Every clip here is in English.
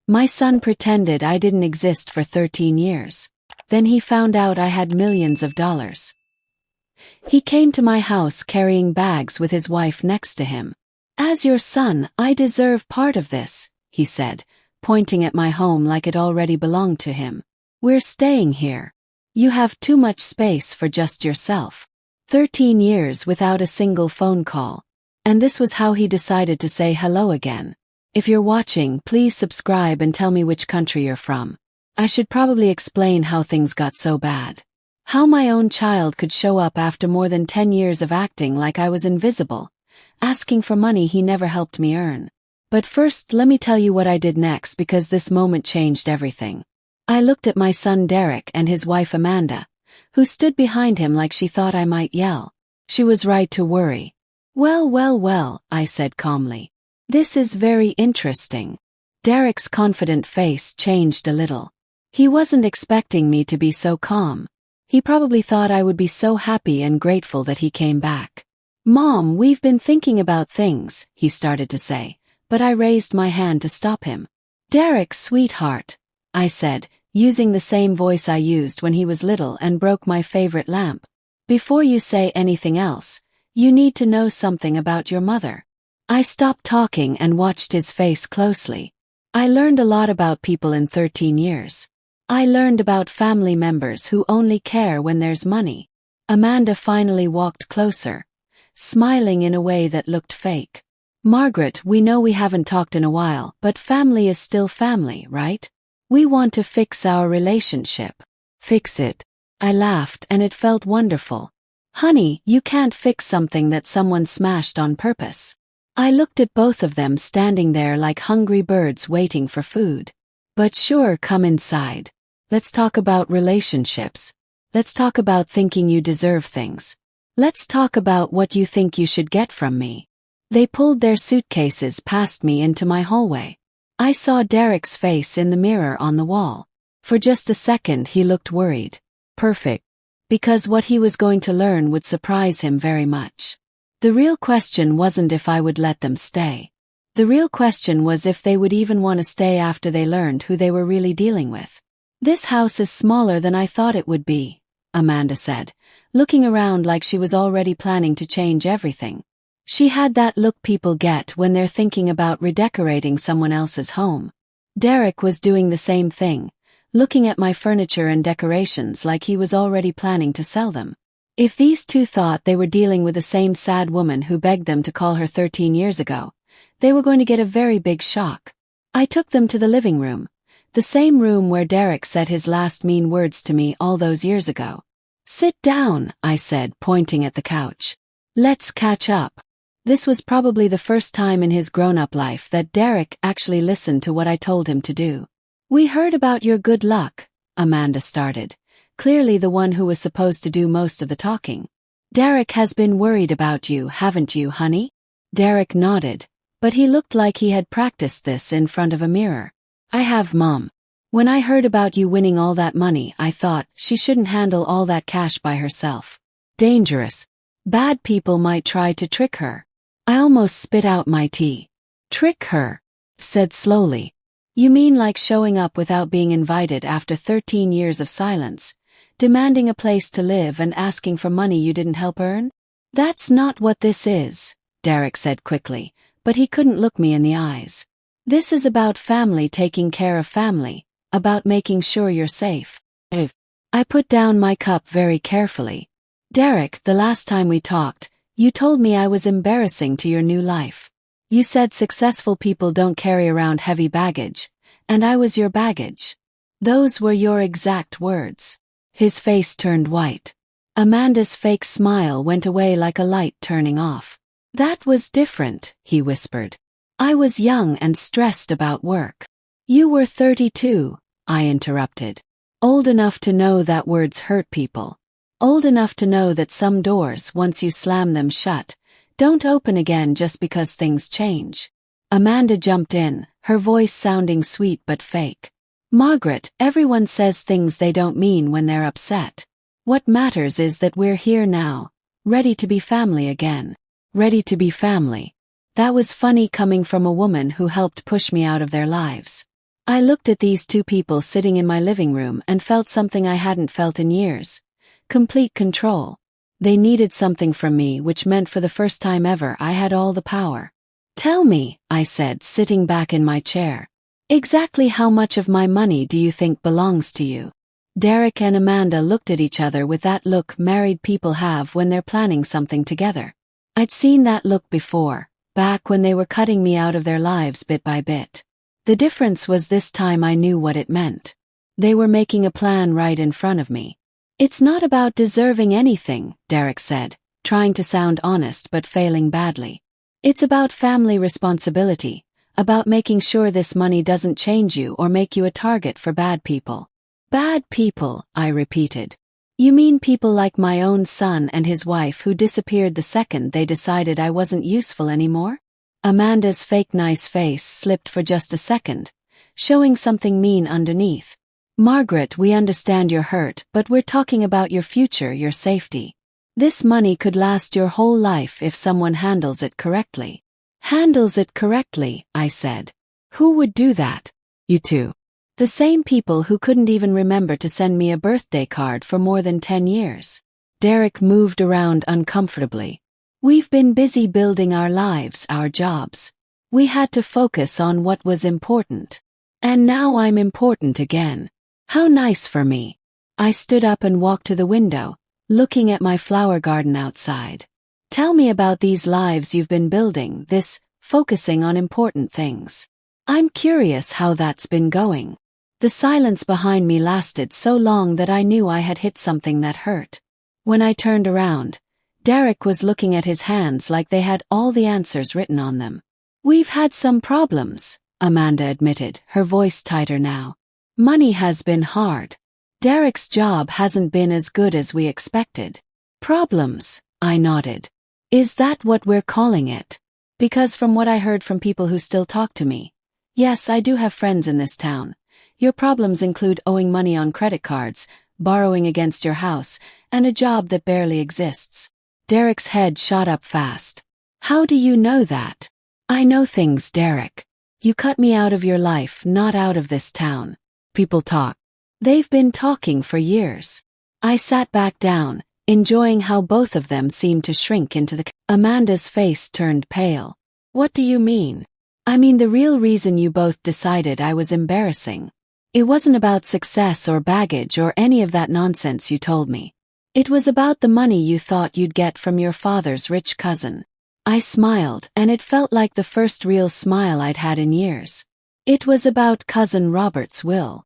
My son pretended I didn't exist for 13 years. Then he found out I had millions of dollars. He came to my house carrying bags with his wife next to him. As your son, I deserve part of this, he said, pointing at my home like it already belonged to him. We're staying here. You have too much space for just yourself. 13 years without a single phone call. And this was how he decided to say hello again. If you're watching, please subscribe and tell me which country you're from. I should probably explain how things got so bad. How my own child could show up after more than 10 years of acting like I was invisible, asking for money he never helped me earn. But first, let me tell you what I did next, because this moment changed everything. I looked at my son Derek and his wife Amanda, who stood behind him like she thought I might yell. She was right to worry. Well, I said calmly. This is very interesting. Derek's confident face changed a little. He wasn't expecting me to be so calm. He probably thought I would be so happy and grateful that he came back. Mom, we've been thinking about things, he started to say, but I raised my hand to stop him. Derek, sweetheart, I said, using the same voice I used when he was little and broke my favorite lamp. Before you say anything else, you need to know something about your mother. I stopped talking and watched his face closely. I learned a lot about people in 13 years. I learned about family members who only care when there's money. Amanda finally walked closer, smiling in a way that looked fake. Margaret, we know we haven't talked in a while, but family is still family, right? We want to fix our relationship. Fix it. I laughed and it felt wonderful. Honey, you can't fix something that someone smashed on purpose. I looked at both of them standing there like hungry birds waiting for food. But sure, come inside. Let's talk about relationships. Let's talk about thinking you deserve things. Let's talk about what you think you should get from me. They pulled their suitcases past me into my hallway. I saw Derek's face in the mirror on the wall. For just a second he looked worried. Perfect. Because what he was going to learn would surprise him very much. The real question wasn't if I would let them stay. The real question was if they would even want to stay after they learned who they were really dealing with. This house is smaller than I thought it would be, Amanda said, looking around like she was already planning to change everything. She had that look people get when they're thinking about redecorating someone else's home. Derek was doing the same thing, looking at my furniture and decorations like he was already planning to sell them. If these two thought they were dealing with the same sad woman who begged them to call her 13 years ago, they were going to get a very big shock. I took them to the living room. The same room where Derek said his last mean words to me all those years ago. Sit down, I said, pointing at the couch. Let's catch up. This was probably the first time in his grown-up life that Derek actually listened to what I told him to do. We heard about your good luck, Amanda started, clearly the one who was supposed to do most of the talking. Derek has been worried about you, haven't you, honey? Derek nodded, but he looked like he had practiced this in front of a mirror. I have, Mom. When I heard about you winning all that money, I thought she shouldn't handle all that cash by herself. Dangerous. Bad people might try to trick her. I almost spit out my tea. Trick her? Said slowly. You mean like showing up without being invited after 13 years of silence, demanding a place to live and asking for money you didn't help earn? That's not what this is, Derek said quickly, but he couldn't look me in the eyes. This is about family taking care of family, about making sure you're safe. I put down my cup very carefully. Derek, the last time we talked, you told me I was embarrassing to your new life. You said successful people don't carry around heavy baggage, and I was your baggage. Those were your exact words. His face turned white. Amanda's fake smile went away like a light turning off. That was different, he whispered. I was young and stressed about work. You were 32, I interrupted. Old enough to know that words hurt people. Old enough to know that some doors, once you slam them shut, don't open again just because things change. Amanda jumped in, her voice sounding sweet but fake. Margaret, everyone says things they don't mean when they're upset. What matters is that we're here now, ready to be family again. Ready to be family. That was funny coming from a woman who helped push me out of their lives. I looked at these two people sitting in my living room and felt something I hadn't felt in years. Complete control. They needed something from me, which meant for the first time ever I had all the power. "Tell me," I said, sitting back in my chair. "Exactly how much of my money do you think belongs to you?" Derek and Amanda looked at each other with that look married people have when they're planning something together. I'd seen that look before, back when they were cutting me out of their lives bit by bit. The difference was this time I knew what it meant. They were making a plan right in front of me. "It's not about deserving anything," Derek said, trying to sound honest but failing badly. "It's about family responsibility, about making sure this money doesn't change you or make you a target for bad people." "Bad people," I repeated. "You mean people like my own son and his wife who disappeared the second they decided I wasn't useful anymore?" Amanda's fake nice face slipped for just a second, showing something mean underneath. "Margaret, we understand you're hurt, but we're talking about your future, your safety. This money could last your whole life if someone handles it correctly." "Handles it correctly," I said. "Who would do that?" "You two. The same people who couldn't even remember to send me a birthday card for more than 10 years. Derek moved around uncomfortably. "We've been busy building our lives, our jobs. We had to focus on what was important. And now I'm important again. How nice for me." I stood up and walked to the window, looking at my flower garden outside. "Tell me about these lives you've been building, this focusing on important things. I'm curious how that's been going." The silence behind me lasted so long that I knew I had hit something that hurt. When I turned around, Derek was looking at his hands like they had all the answers written on them. "We've had some problems," Amanda admitted, her voice tighter now. "Money has been hard. Derek's job hasn't been as good as we expected." "Problems," I nodded. "Is that what we're calling it? Because from what I heard from people who still talk to me, yes, I do have friends in this town. Your problems include owing money on credit cards, borrowing against your house, and a job that barely exists." Derek's head shot up fast. "How do you know that?" "I know things, Derek. You cut me out of your life, not out of this town. People talk. They've been talking for years." I sat back down, enjoying how both of them seemed to shrink into the... Amanda's face turned pale. "What do you mean?" "I mean the real reason you both decided I was embarrassing. It wasn't about success or baggage or any of that nonsense you told me. It was about the money you thought you'd get from your father's rich cousin." I smiled, and it felt like the first real smile I'd had in years. "It was about Cousin Robert's will.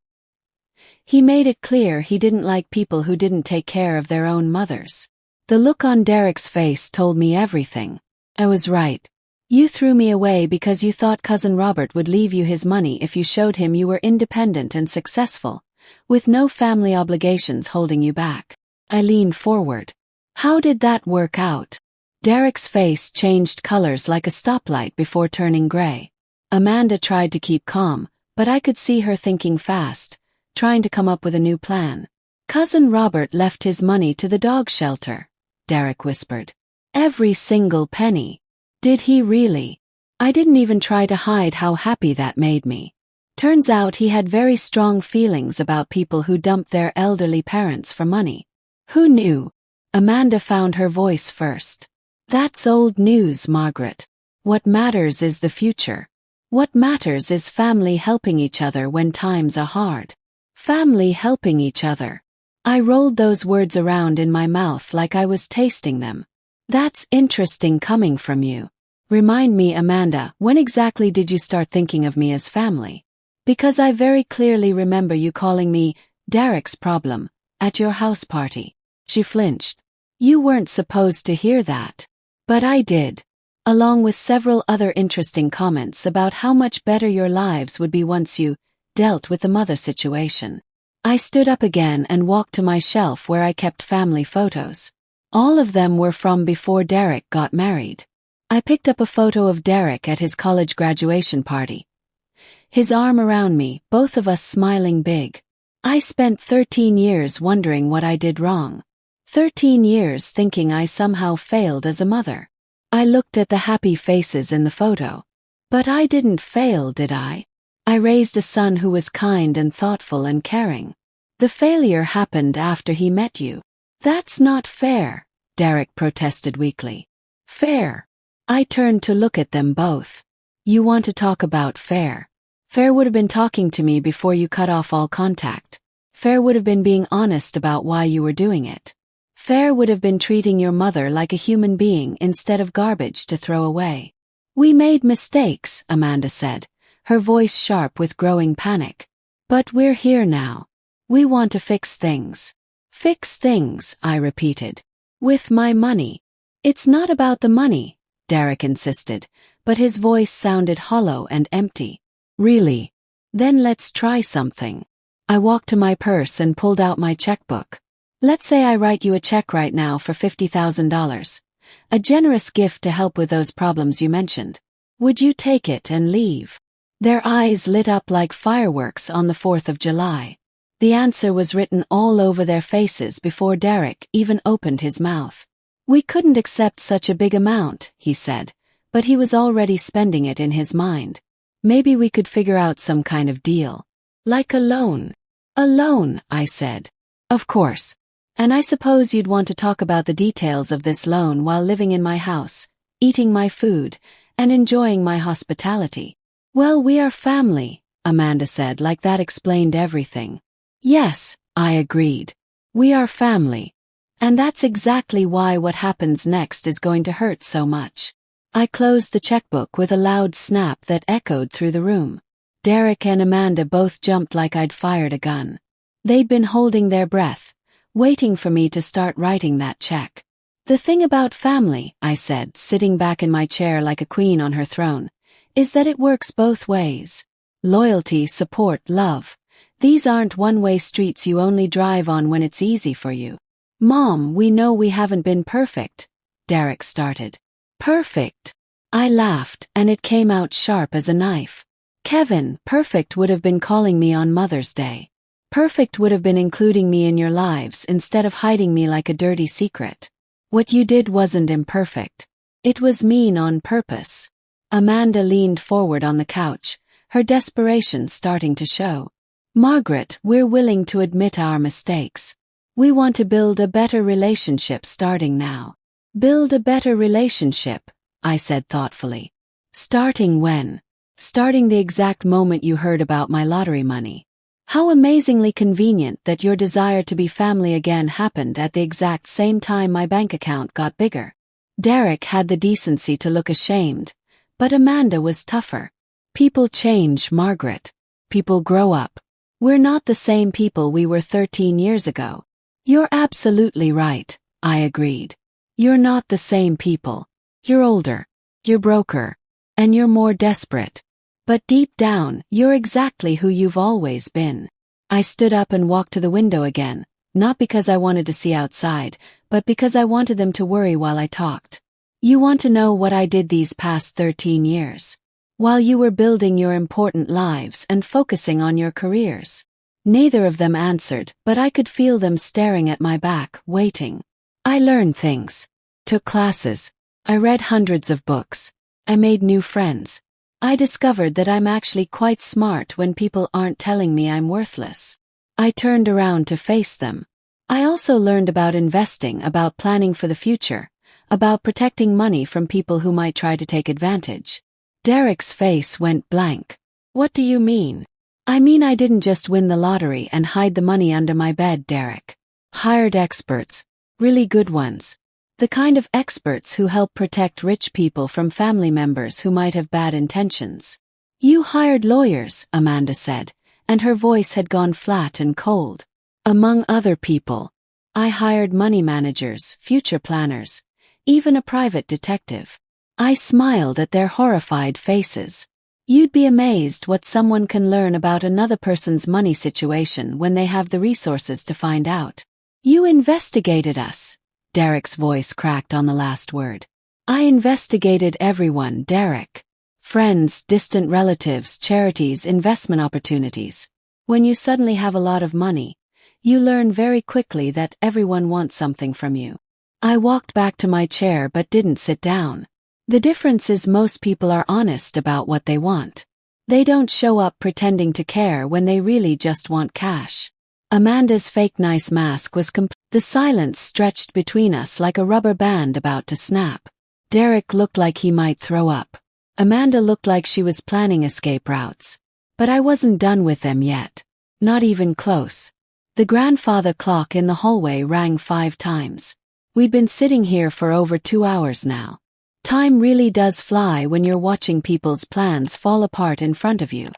He made it clear he didn't like people who didn't take care of their own mothers." The look on Derek's face told me everything. I was right. "You threw me away because you thought Cousin Robert would leave you his money if you showed him you were independent and successful, with no family obligations holding you back." I leaned forward. "How did that work out?" Derek's face changed colors like a stoplight before turning gray. Amanda tried to keep calm, but I could see her thinking fast, trying to come up with a new plan. "Cousin Robert left his money to the dog shelter," Derek whispered. "Every single penny." "Did he really?" I didn't even try to hide how happy that made me. Turns out he had very strong feelings about people who dumped their elderly parents for money. "Who knew?" Amanda found her voice first. "That's old news, Margaret. What matters is the future. What matters is family helping each other when times are hard." Family helping each other. I rolled those words around in my mouth like I was tasting them. "That's interesting coming from you. Remind me, Amanda, when exactly did you start thinking of me as family? Because I very clearly remember you calling me Derek's problem at your house party." She flinched. "You weren't supposed to hear that. But I did. Along with several other interesting comments about how much better your lives would be once you dealt with the mother situation." I stood up again and walked to my shelf where I kept family photos. All of them were from before Derek got married. I picked up a photo of Derek at his college graduation party. His arm around me, both of us smiling big. I spent 13 years wondering what I did wrong. 13 years thinking I somehow failed as a mother. I looked at the happy faces in the photo. But I didn't fail, did I? I raised a son who was kind and thoughtful and caring. The failure happened after he met you. That's not fair, Derek protested weakly. Fair. I turned to look at them both. You want to talk about fair? Fair would have been talking to me before you cut off all contact. Fair would have been being honest about why you were doing it. Fair would have been treating your mother like a human being instead of garbage to throw away. We made mistakes, Amanda said, her voice sharp with growing panic. But we're here now. We want to fix things. Fix things, I repeated. With my money. It's not about the money, Derek insisted, but his voice sounded hollow and empty. Really? Then let's try something. I walked to my purse and pulled out my checkbook. Let's say I write you a check right now for $50,000. A generous gift to help with those problems you mentioned. Would you take it and leave? Their eyes lit up like fireworks on the 4th of July. The answer was written all over their faces before Derek even opened his mouth. We couldn't accept such a big amount, he said, but he was already spending it in his mind. Maybe we could figure out some kind of deal. Like a loan. A loan, I said. Of course. And I suppose you'd want to talk about the details of this loan while living in my house, eating my food, and enjoying my hospitality. Well, we are family, Amanda said, like that explained everything. Yes, I agreed. We are family. And that's exactly why what happens next is going to hurt so much. I closed the checkbook with a loud snap that echoed through the room. Derek and Amanda both jumped like I'd fired a gun. They'd been holding their breath, waiting for me to start writing that check. The thing about family, I said, sitting back in my chair like a queen on her throne, is that it works both ways. Loyalty, support, love. These aren't one-way streets you only drive on when it's easy for you. Mom, we know we haven't been perfect, Derek started. Perfect. I laughed, and it came out sharp as a knife. Kevin, perfect would have been calling me on Mother's Day. Perfect would have been including me in your lives instead of hiding me like a dirty secret. What you did wasn't imperfect. It was mean on purpose. Amanda leaned forward on the couch, her desperation starting to show. Margaret, we're willing to admit our mistakes. We want to build a better relationship starting now. Build a better relationship, I said thoughtfully. Starting when? Starting the exact moment you heard about my lottery money. How amazingly convenient that your desire to be family again happened at the exact same time my bank account got bigger. Derek had the decency to look ashamed, but Amanda was tougher. People change, Margaret. People grow up. We're not the same people we were 13 years ago. You're absolutely right, I agreed. You're not the same people. You're older. You're broker. And you're more desperate. But deep down, you're exactly who you've always been. I stood up and walked to the window again, not because I wanted to see outside, but because I wanted them to worry while I talked. You want to know what I did these past 13 years? While you were building your important lives and focusing on your careers. Neither of them answered, but I could feel them staring at my back, waiting. I learned things. Took classes. I read hundreds of books. I made new friends. I discovered that I'm actually quite smart when people aren't telling me I'm worthless. I turned around to face them. I also learned about investing, about planning for the future, about protecting money from people who might try to take advantage. Derek's face went blank. What do you mean? I mean I didn't just win the lottery and hide the money under my bed, Derek. Hired experts. Really good ones. The kind of experts who help protect rich people from family members who might have bad intentions. You hired lawyers, Amanda said, and her voice had gone flat and cold. Among other people. I hired money managers, future planners, even a private detective. I smiled at their horrified faces. You'd be amazed what someone can learn about another person's money situation when they have the resources to find out. You investigated us. Derek's voice cracked on the last word. I investigated everyone, Derek. Friends, distant relatives, charities, investment opportunities. When you suddenly have a lot of money, you learn very quickly that everyone wants something from you. I walked back to my chair but didn't sit down. The difference is most people are honest about what they want. They don't show up pretending to care when they really just want cash. Amanda's fake nice mask was complete. The silence stretched between us like a rubber band about to snap. Derek looked like he might throw up. Amanda looked like she was planning escape routes. But I wasn't done with them yet. Not even close. The grandfather clock in the hallway rang 5 times. We'd been sitting here for over 2 hours now. Time really does fly when you're watching people's plans fall apart in front of you.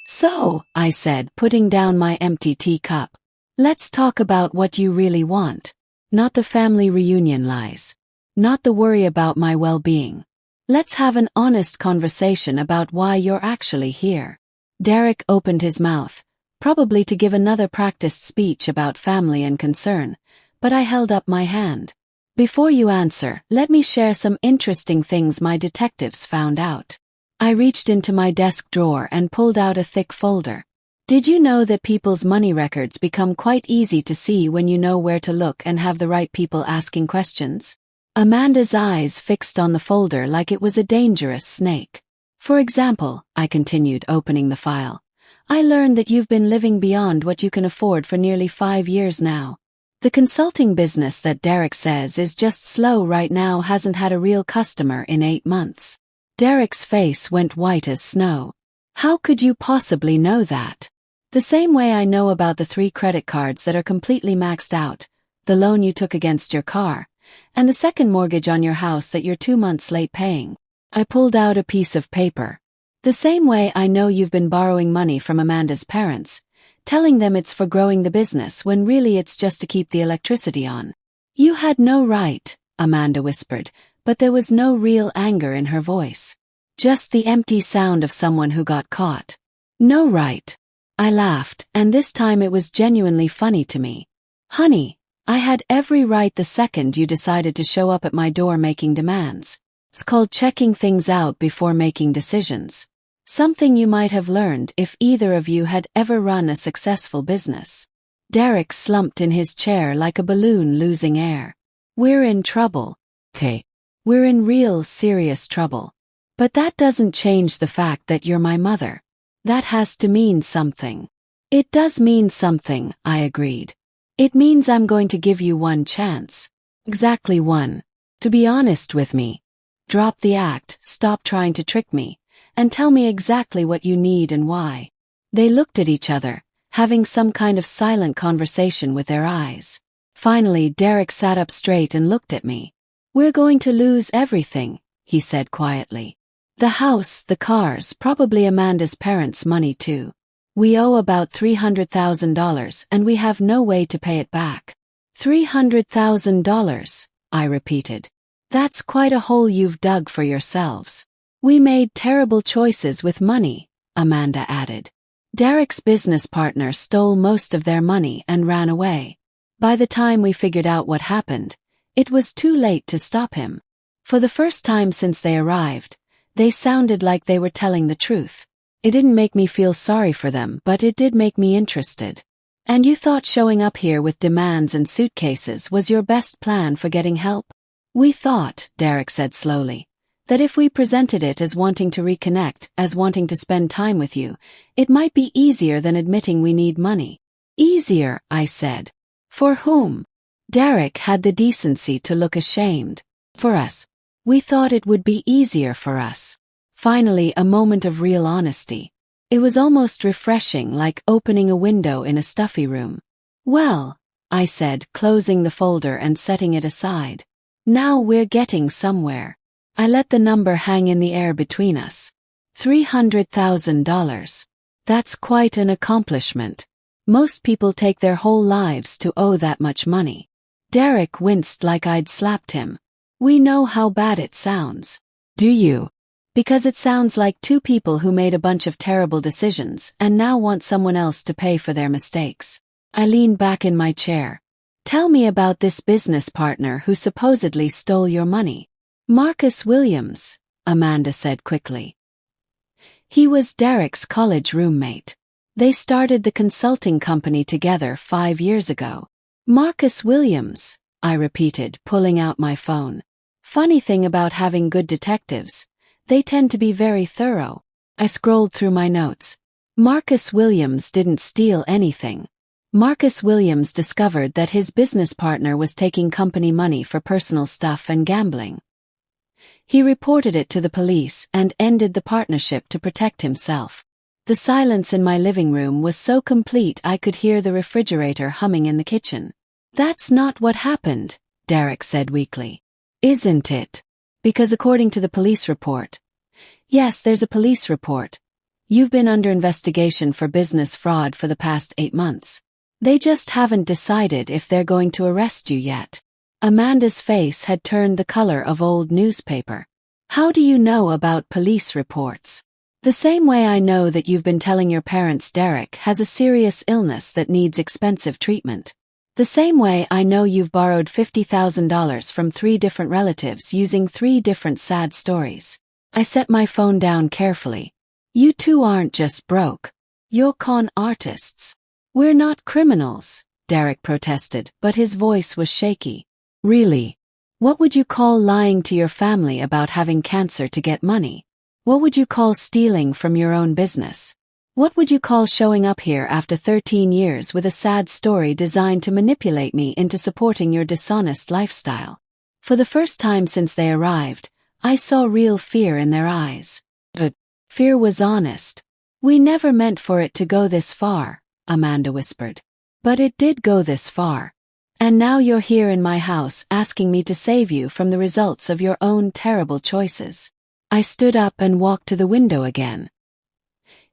So, I said, putting down my empty teacup. Let's talk about what you really want. Not the family reunion lies. Not the worry about my well-being. Let's have an honest conversation about why you're actually here. Derek opened his mouth, probably to give another practiced speech about family and concern, but I held up my hand. Before you answer, let me share some interesting things my detectives found out. I reached into my desk drawer and pulled out a thick folder. Did you know that people's money records become quite easy to see when you know where to look and have the right people asking questions? Amanda's eyes fixed on the folder like it was a dangerous snake. For example, I continued, opening the file, I learned that you've been living beyond what you can afford for nearly 5 years now. The consulting business that Derek says is just slow right now hasn't had a real customer in 8 months. Derek's face went white as snow. How could you possibly know that? The same way I know about the 3 credit cards that are completely maxed out, the loan you took against your car, and the second mortgage on your house that you're 2 months late paying. I pulled out a piece of paper. The same way I know you've been borrowing money from Amanda's parents, telling them it's for growing the business when really it's just to keep the electricity on. You had no right, Amanda whispered, but there was no real anger in her voice. Just the empty sound of someone who got caught. No right. I laughed, and this time it was genuinely funny to me. Honey, I had every right the second you decided to show up at my door making demands. It's called checking things out before making decisions. Something you might have learned if either of you had ever run a successful business. Derek slumped in his chair like a balloon losing air. We're in trouble. Okay. We're in real serious trouble. But that doesn't change the fact that you're my mother. That has to mean something. It does mean something, I agreed. It means I'm going to give you one chance. Exactly one. To be honest with me. Drop the act, stop trying to trick me, and tell me exactly what you need and why. They looked at each other, having some kind of silent conversation with their eyes. Finally, Derek sat up straight and looked at me. We're going to lose everything, he said quietly. The house, the cars, probably Amanda's parents' money too. We owe about $300,000 and we have no way to pay it back. $300,000, I repeated. That's quite a hole you've dug for yourselves. We made terrible choices with money, Amanda added. Derek's business partner stole most of their money and ran away. By the time we figured out what happened, it was too late to stop him. For the first time since they arrived, they sounded like they were telling the truth. It didn't make me feel sorry for them, but it did make me interested. And you thought showing up here with demands and suitcases was your best plan for getting help? We thought, Derek said slowly, that if we presented it as wanting to reconnect, as wanting to spend time with you, it might be easier than admitting we need money. Easier, I said. For whom? Derek had the decency to look ashamed. For us. We thought it would be easier for us. Finally, a moment of real honesty. It was almost refreshing, like opening a window in a stuffy room. Well, I said, closing the folder and setting it aside. Now we're getting somewhere. I let the number hang in the air between us. $300,000. That's quite an accomplishment. Most people take their whole lives to owe that much money. Derek winced like I'd slapped him. We know how bad it sounds. Do you? Because it sounds like 2 people who made a bunch of terrible decisions and now want someone else to pay for their mistakes. I leaned back in my chair. Tell me about this business partner who supposedly stole your money. Marcus Williams, Amanda said quickly. He was Derek's college roommate. They started the consulting company together 5 years ago. Marcus Williams, I repeated, pulling out my phone. Funny thing about having good detectives, they tend to be very thorough. I scrolled through my notes. Marcus Williams didn't steal anything. Marcus Williams discovered that his business partner was taking company money for personal stuff and gambling. He reported it to the police and ended the partnership to protect himself. The silence in my living room was so complete I could hear the refrigerator humming in the kitchen. "That's not what happened," Derek said weakly. "Isn't it? Because according to the police report..." "Yes, there's a police report. You've been under investigation for business fraud for the past 8 months. They just haven't decided if they're going to arrest you yet." Amanda's face had turned the color of old newspaper. "How do you know about police reports?" "The same way I know that you've been telling your parents Derek has a serious illness that needs expensive treatment. The same way I know you've borrowed $50,000 from 3 different relatives using 3 different sad stories." I set my phone down carefully. "You two aren't just broke. You're con artists." "We're not criminals," Derek protested, but his voice was shaky. "Really? What would you call lying to your family about having cancer to get money? What would you call stealing from your own business? What would you call showing up here after 13 years with a sad story designed to manipulate me into supporting your dishonest lifestyle?" For the first time since they arrived, I saw real fear in their eyes. But fear was honest. "We never meant for it to go this far," Amanda whispered. "But it did go this far. And now you're here in my house asking me to save you from the results of your own terrible choices." I stood up and walked to the window again.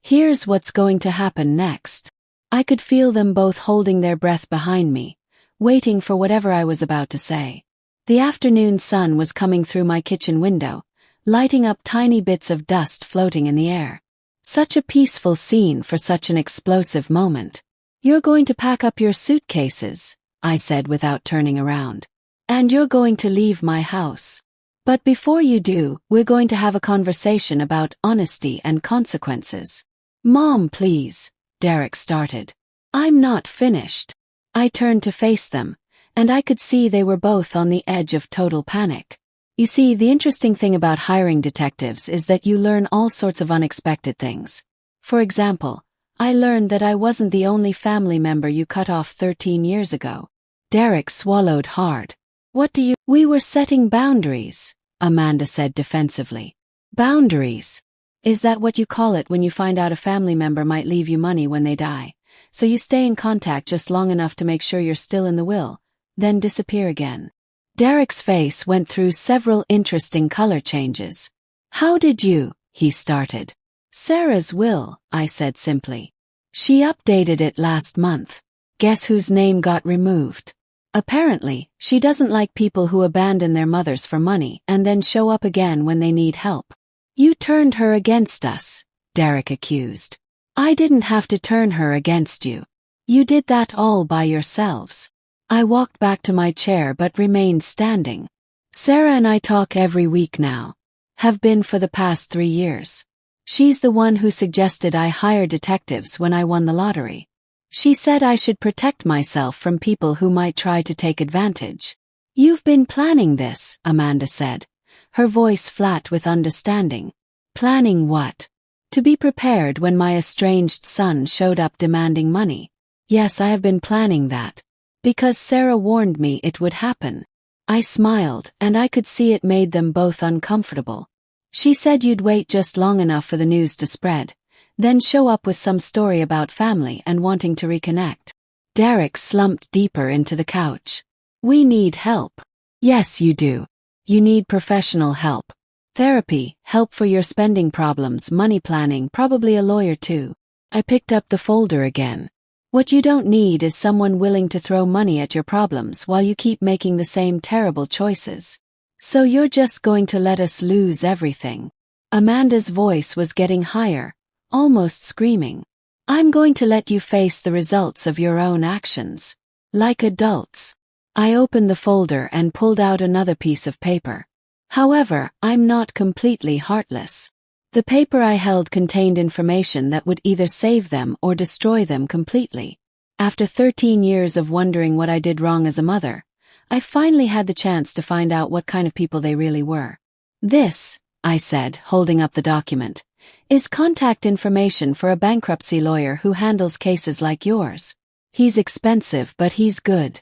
"Here's what's going to happen next." I could feel them both holding their breath behind me, waiting for whatever I was about to say. The afternoon sun was coming through my kitchen window, lighting up tiny bits of dust floating in the air. Such a peaceful scene for such an explosive moment. "You're going to pack up your suitcases," I said without turning around. "And you're going to leave my house. But before you do, we're going to have a conversation about honesty and consequences." "Mom, please," Derek started. "I'm not finished." I turned to face them, and I could see they were both on the edge of total panic. You see, the interesting thing about hiring detectives is that you learn all sorts of unexpected things. For example, I learned that I wasn't the only family member you cut off 13 years ago. Derek swallowed hard. "What do you..." "We were setting boundaries," Amanda said defensively. "Boundaries? Is that what you call it when you find out a family member might leave you money when they die? So you stay in contact just long enough to make sure you're still in the will, then disappear again." Derek's face went through several interesting color changes. "How did you..." he started. "Sarah's will," I said simply. "She updated it last month. Guess whose name got removed? Apparently, she doesn't like people who abandon their mothers for money and then show up again when they need help." "You turned her against us," Derek accused. "I didn't have to turn her against you. You did that all by yourselves." I walked back to my chair but remained standing. "Sarah and I talk every week now. Have been for the past 3 years. She's the one who suggested I hire detectives when I won the lottery. She said I should protect myself from people who might try to take advantage." "You've been planning this," Amanda said, her voice flat with understanding. "Planning what?" "To be prepared when my estranged son showed up demanding money." "Yes, I have been planning that. Because Sarah warned me it would happen." I smiled, and I could see it made them both uncomfortable. "She said you'd wait just long enough for the news to spread, then show up with some story about family and wanting to reconnect." Derek slumped deeper into the couch. "We need help." "Yes, you do. You need professional help. Therapy, help for your spending problems, money planning, probably a lawyer too." I picked up the folder again. "What you don't need is someone willing to throw money at your problems while you keep making the same terrible choices. So you're just going to let us lose everything." Amanda's voice was getting higher, almost screaming. "I'm going to let you face the results of your own actions. Like adults." I opened the folder and pulled out another piece of paper. However, I'm not completely heartless. The paper I held contained information that would either save them or destroy them completely. After 13 years of wondering what I did wrong as a mother, I finally had the chance to find out what kind of people they really were. "This," I said, holding up the document, is contact information for a bankruptcy lawyer who handles cases like yours. He's expensive, but he's good.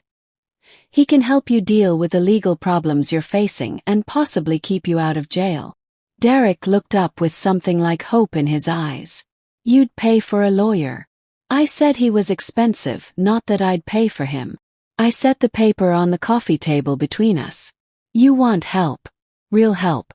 He can help you deal with the legal problems you're facing and possibly keep you out of jail. Derek looked up with something like hope in his eyes. You'd pay for a lawyer? I said he was expensive, not that I'd pay for him. I set the paper on the coffee table between us. You want help. Real help.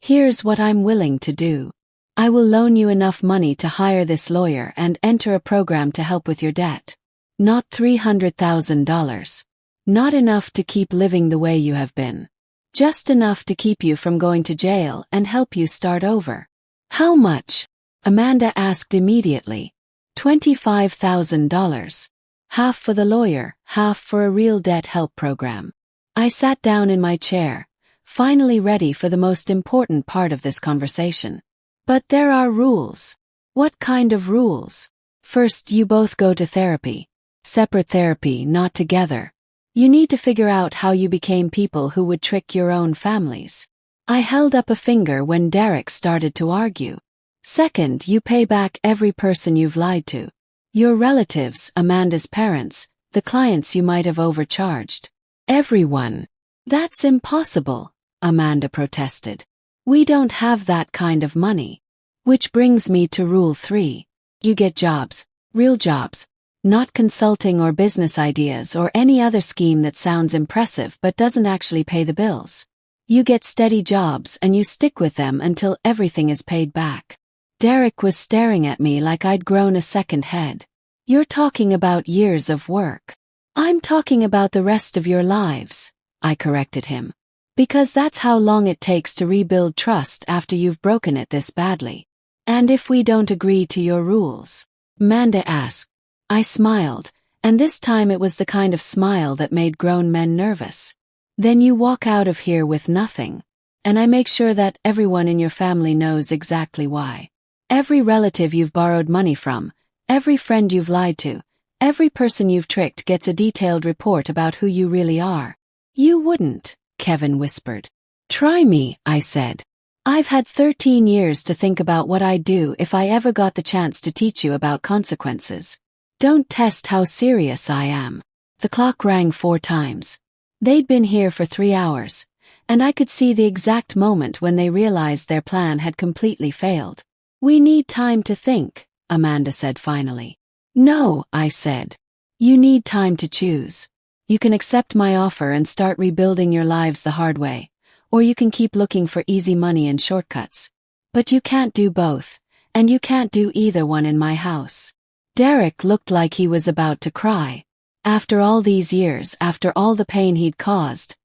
Here's what I'm willing to do. I will loan you enough money to hire this lawyer and enter a program to help with your debt. Not $300,000. Not enough to keep living the way you have been. Just enough to keep you from going to jail and help you start over. How much? Amanda asked immediately. $25,000. Half for the lawyer, half for a real debt help program. I sat down in my chair, finally ready for the most important part of this conversation. But there are rules. What kind of rules? First, you both go to therapy. Separate therapy, not together. You need to figure out how you became people who would trick your own families. I held up a finger when Derek started to argue. Second, you pay back every person you've lied to. Your relatives, Amanda's parents, the clients you might have overcharged. Everyone. That's impossible, Amanda protested. We don't have that kind of money. Which brings me to Rule 3. You get jobs. Real jobs. Not consulting or business ideas or any other scheme that sounds impressive but doesn't actually pay the bills. You get steady jobs and you stick with them until everything is paid back. Derek was staring at me like I'd grown a second head. You're talking about years of work. I'm talking about the rest of your lives, I corrected him. Because that's how long it takes to rebuild trust after you've broken it this badly. And if we don't agree to your rules? Amanda asked. I smiled, and this time it was the kind of smile that made grown men nervous. Then you walk out of here with nothing. And I make sure that everyone in your family knows exactly why. Every relative you've borrowed money from, every friend you've lied to, every person you've tricked gets a detailed report about who you really are. You wouldn't, Kevin whispered. Try me, I said. I've had 13 years to think about what I'd do if I ever got the chance to teach you about consequences. Don't test how serious I am. The clock rang 4 times. They'd been here for 3 hours, and I could see the exact moment when they realized their plan had completely failed. We need time to think, Amanda said finally. No, I said. You need time to choose. You can accept my offer and start rebuilding your lives the hard way, or you can keep looking for easy money and shortcuts. But you can't do both, and you can't do either one in my house. Derek looked like he was about to cry. After all these years, after all the pain he'd caused,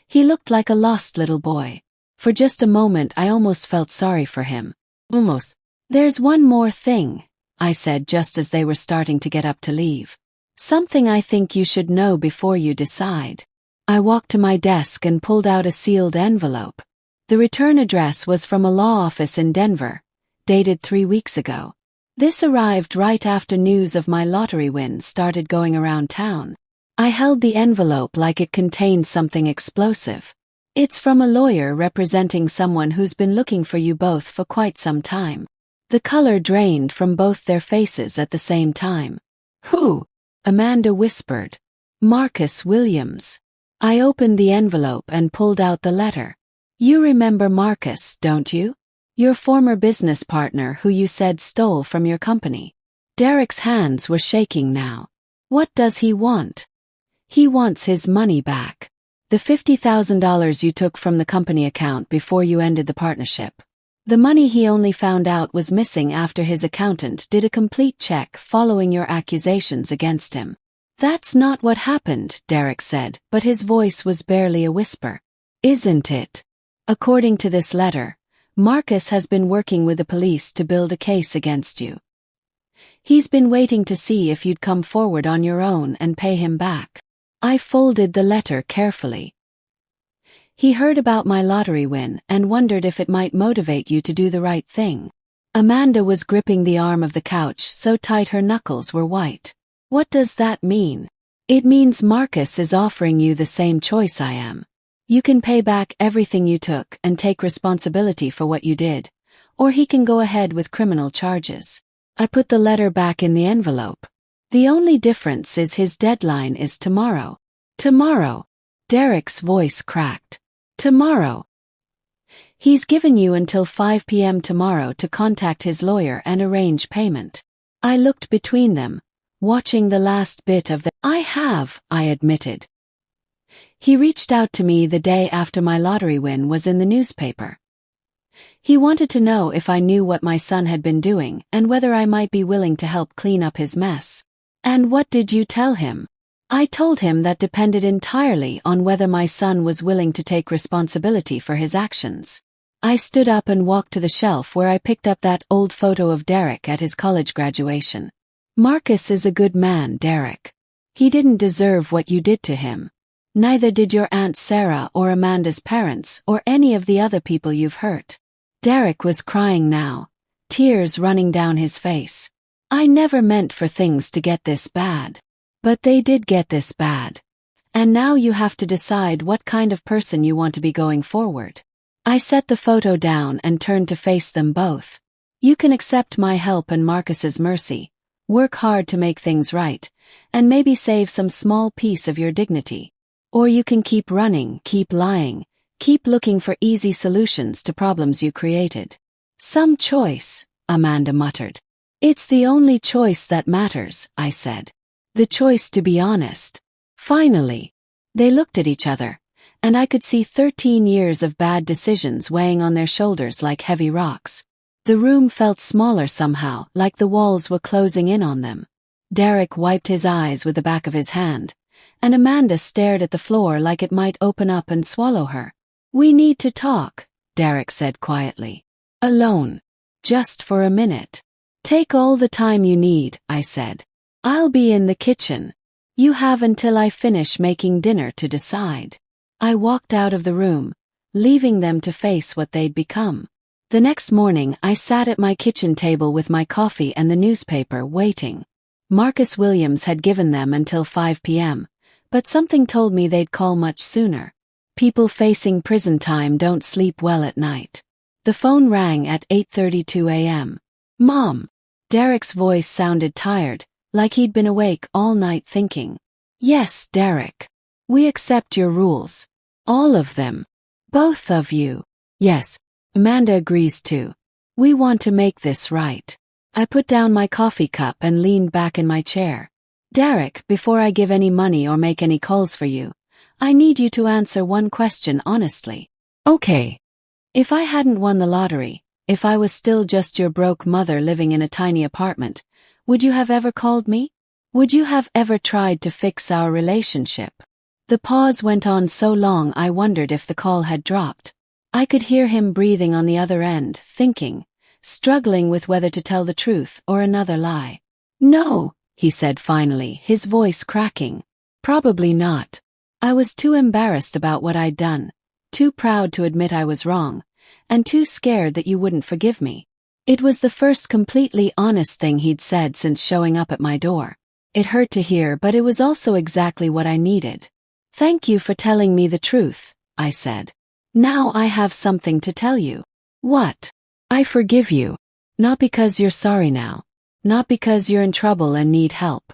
he looked like a lost little boy. For just a moment I almost felt sorry for him. Almost. There's one more thing, I said just as they were starting to get up to leave. Something I think you should know before you decide. I walked to my desk and pulled out a sealed envelope. The return address was from a law office in Denver, dated 3 weeks ago. This arrived right after news of my lottery win started going around town. I held the envelope like it contained something explosive. It's from a lawyer representing someone who's been looking for you both for quite some time. The color drained from both their faces at the same time. Who? Amanda whispered. Marcus Williams. I opened the envelope and pulled out the letter. You remember Marcus, don't you? Your former business partner who you said stole from your company. Derek's hands were shaking now. What does he want? He wants his money back. The $50,000 you took from the company account before you ended the partnership. The money he only found out was missing after his accountant did a complete check following your accusations against him. That's not what happened, Derek said, but his voice was barely a whisper. Isn't it? According to this letter, Marcus has been working with the police to build a case against you. He's been waiting to see if you'd come forward on your own and pay him back. I folded the letter carefully. He heard about my lottery win and wondered if it might motivate you to do the right thing. Amanda was gripping the arm of the couch so tight her knuckles were white. What does that mean? It means Marcus is offering you the same choice I am. You can pay back everything you took and take responsibility for what you did, or he can go ahead with criminal charges. I put the letter back in the envelope. The only difference is his deadline is tomorrow. Tomorrow. Derek's voice cracked. Tomorrow. He's given you until 5 p.m. tomorrow to contact his lawyer and arrange payment. I looked between them, watching the last bit of the I admitted. He reached out to me the day after my lottery win was in the newspaper. He wanted to know if I knew what my son had been doing and whether I might be willing to help clean up his mess. And what did you tell him? I told him that depended entirely on whether my son was willing to take responsibility for his actions. I stood up and walked to the shelf where I picked up that old photo of Derek at his college graduation. Marcus is a good man, Derek. He didn't deserve what you did to him. Neither did your Aunt Sarah or Amanda's parents or any of the other people you've hurt. Derek was crying now, tears running down his face. I never meant for things to get this bad. But they did get this bad. And now you have to decide what kind of person you want to be going forward. I set the photo down and turned to face them both. You can accept my help and Marcus's mercy, work hard to make things right, and maybe save some small piece of your dignity. Or you can keep running, keep lying, keep looking for easy solutions to problems you created. Some choice, Amanda muttered. It's the only choice that matters, I said. The choice to be honest. Finally. They looked at each other, and I could see 13 years of bad decisions weighing on their shoulders like heavy rocks. The room felt smaller somehow, like the walls were closing in on them. Derek wiped his eyes with the back of his hand, and Amanda stared at the floor like it might open up and swallow her. We need to talk, Derek said quietly. Alone. Just for a minute. Take all the time you need, I said. I'll be in the kitchen. You have until I finish making dinner to decide. I walked out of the room, leaving them to face what they'd become. The next morning I sat at my kitchen table with my coffee and the newspaper waiting. Marcus Williams had given them until 5 p.m., but something told me they'd call much sooner. People facing prison time don't sleep well at night. The phone rang at 8:32 a.m. Mom. Derek's voice sounded tired, like he'd been awake all night thinking. Yes, Derek. We accept your rules. All of them. Both of you. Yes. Amanda agrees too. We want to make this right. I put down my coffee cup and leaned back in my chair. Derek, before I give any money or make any calls for you, I need you to answer one question honestly. Okay. If I hadn't won the lottery, if I was still just your broke mother living in a tiny apartment, would you have ever called me? Would you have ever tried to fix our relationship? The pause went on so long I wondered if the call had dropped. I could hear him breathing on the other end, thinking, struggling with whether to tell the truth or another lie. No, he said finally, his voice cracking. Probably not. I was too embarrassed about what I'd done, too proud to admit I was wrong, and too scared that you wouldn't forgive me. It was the first completely honest thing he'd said since showing up at my door. It hurt to hear, but it was also exactly what I needed. Thank you for telling me the truth, I said. Now I have something to tell you. What? I forgive you. Not because you're sorry now. Not because you're in trouble and need help.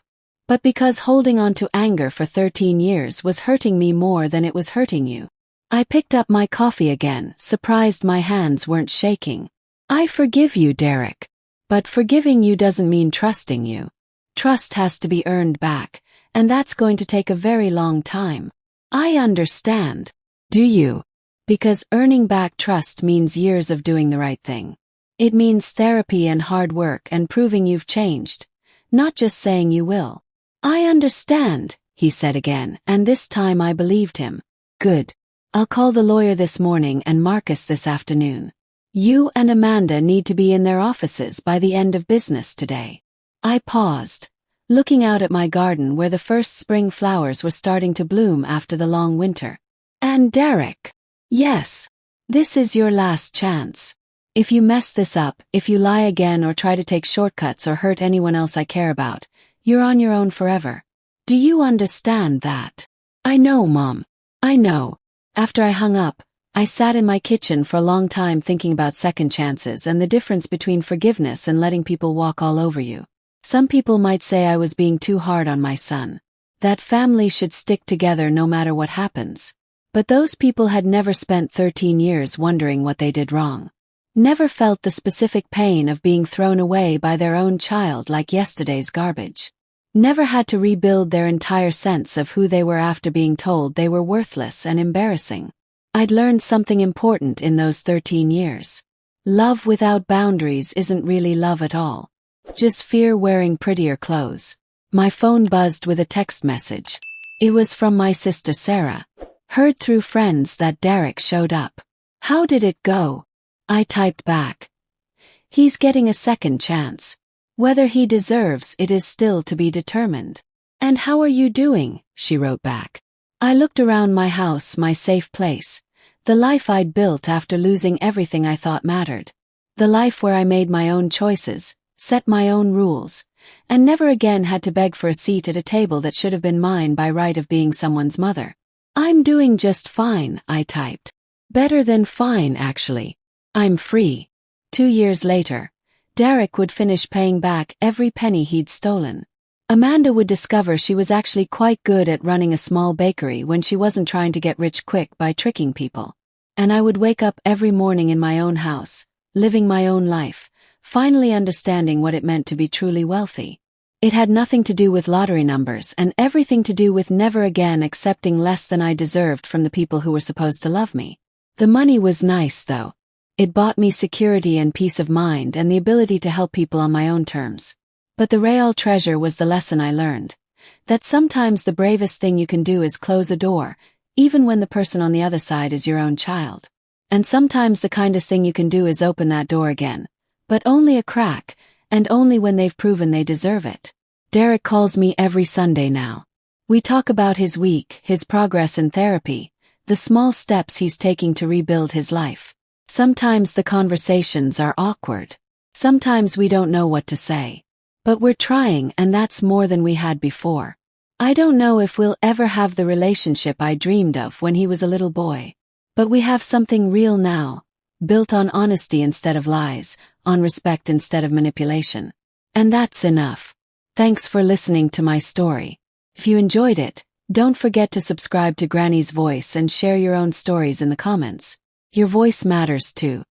But because holding on to anger for 13 years was hurting me more than it was hurting you. I picked up my coffee again, surprised my hands weren't shaking. I forgive you, Derek. But forgiving you doesn't mean trusting you. Trust has to be earned back, and that's going to take a very long time. I understand. Do you? Because earning back trust means years of doing the right thing. It means therapy and hard work and proving you've changed, not just saying you will. I understand, he said again, and this time I believed him. Good. I'll call the lawyer this morning and Marcus this afternoon. You and Amanda need to be in their offices by the end of business today. I paused, looking out at my garden where the first spring flowers were starting to bloom after the long winter. And Derek. Yes. This is your last chance. If you mess this up, if you lie again or try to take shortcuts or hurt anyone else I care about, you're on your own forever. Do you understand that? I know, Mom. I know. After I hung up, I sat in my kitchen for a long time thinking about second chances and the difference between forgiveness and letting people walk all over you. Some people might say I was being too hard on my son. That family should stick together no matter what happens. But those people had never spent 13 years wondering what they did wrong. Never felt the specific pain of being thrown away by their own child like yesterday's garbage. Never had to rebuild their entire sense of who they were after being told they were worthless and embarrassing. I'd learned something important in those 13 years. Love without boundaries isn't really love at all. Just fear wearing prettier clothes. My phone buzzed with a text message. It was from my sister Sarah. Heard through friends that Derek showed up. How did it go? I typed back. He's getting a second chance. Whether he deserves it is still to be determined. And how are you doing? She wrote back. I looked around my house, my safe place. The life I'd built after losing everything I thought mattered. The life where I made my own choices, set my own rules, and never again had to beg for a seat at a table that should have been mine by right of being someone's mother. I'm doing just fine, I typed. Better than fine, actually. I'm free. 2 years later, Derek would finish paying back every penny he'd stolen. Amanda would discover she was actually quite good at running a small bakery when she wasn't trying to get rich quick by tricking people. And I would wake up every morning in my own house, living my own life, finally understanding what it meant to be truly wealthy. It had nothing to do with lottery numbers and everything to do with never again accepting less than I deserved from the people who were supposed to love me. The money was nice, though. It bought me security and peace of mind and the ability to help people on my own terms. But the real treasure was the lesson I learned. That sometimes the bravest thing you can do is close a door, even when the person on the other side is your own child. And sometimes the kindest thing you can do is open that door again. But only a crack, and only when they've proven they deserve it. Derek calls me every Sunday now. We talk about his week, his progress in therapy, the small steps he's taking to rebuild his life. Sometimes the conversations are awkward. Sometimes we don't know what to say. But we're trying, and that's more than we had before. I don't know if we'll ever have the relationship I dreamed of when he was a little boy. But we have something real now, built on honesty instead of lies, on respect instead of manipulation. And that's enough. Thanks for listening to my story. If you enjoyed it, don't forget to subscribe to Granny's Voice and share your own stories in the comments. Your voice matters too.